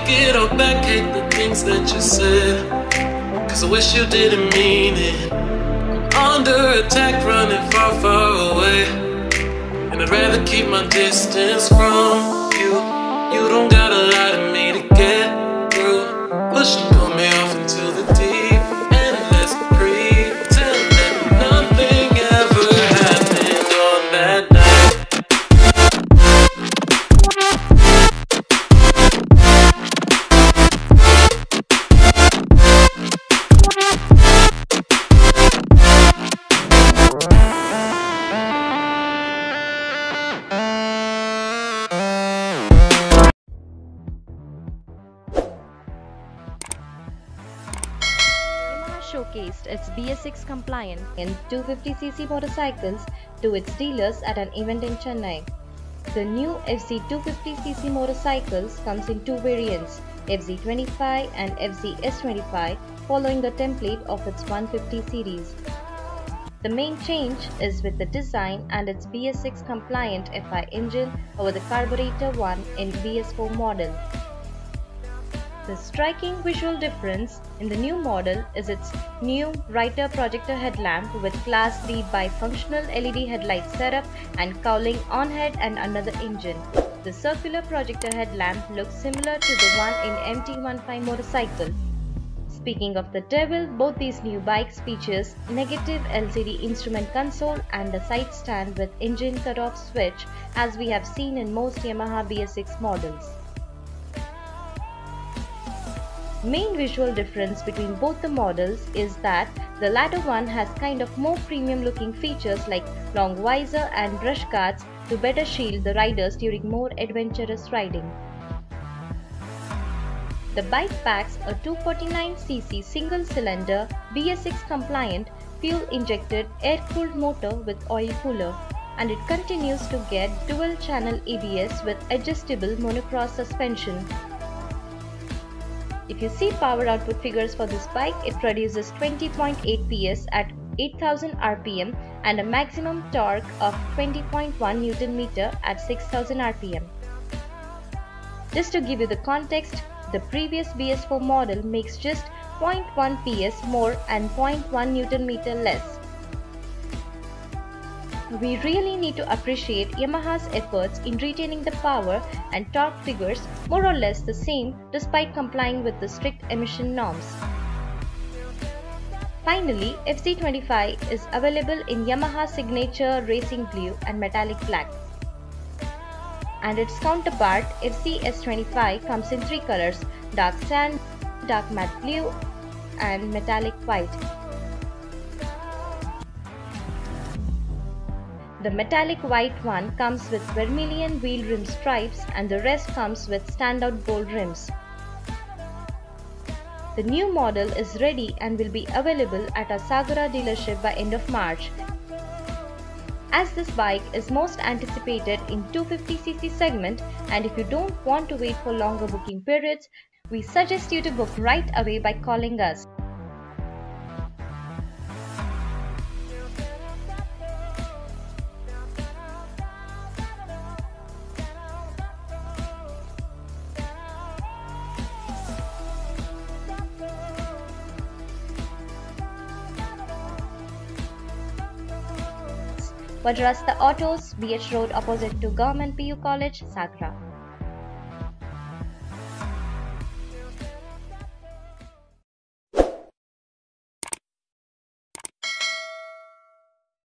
take it all back, hate the things that you said, 'cause I wish you didn't mean it. I'm under attack, running far, far away, and I'd rather keep my distance from you. You don't gotta lie to me to get through. Push and pull me off into the deep, and let's pretend that nothing ever happened on that night. Showcased its BS6 compliant and 250cc motorcycles to its dealers at an event in Chennai. The new FZ 250cc motorcycles comes in two variants, FZ25 and FZ-S25, following the template of its 150 series. The main change is with the design and its BS6 compliant FI engine over the carburetor one in BS4 model. The striking visual difference in the new model is its new brighter projector headlamp with Class D bifunctional LED headlight setup and cowling on head and under the engine. The circular projector headlamp looks similar to the one in MT-15 motorcycle. Speaking of the devil, both these new bikes features negative LCD instrument console and a side stand with engine cutoff switch, as we have seen in most Yamaha BS6 models. Main visual difference between both the models is that the latter one has kind of more premium looking features like long visor and brush guards to better shield the riders during more adventurous riding. The bike packs a 249cc single cylinder BS6 compliant fuel injected air cooled motor with oil cooler, and it continues to get dual channel ABS with adjustable monocross suspension. If you see power output figures for this bike, it produces 20.8 PS at 8000 RPM and a maximum torque of 20.1 Nm at 6000 RPM. Just to give you the context, the previous BS4 model makes just 0.1 PS more and 0.1 Nm less. We really need to appreciate Yamaha's efforts in retaining the power and torque figures more or less the same despite complying with the strict emission norms. Finally, FZ25 is available in Yamaha Signature Racing Blue and Metallic Black. And its counterpart FZ-S25 comes in three colors: dark sand, dark matte blue and metallic white. The metallic white one comes with vermilion wheel rim stripes and the rest comes with standout gold rims. The new model is ready and will be available at our Sagara dealership by end of March. As this bike is most anticipated in 250cc segment, and if you don't want to wait for longer booking periods, we suggest you to book right away by calling us. Vadrasta Autos, BH Road opposite to Government PU College, Sagra.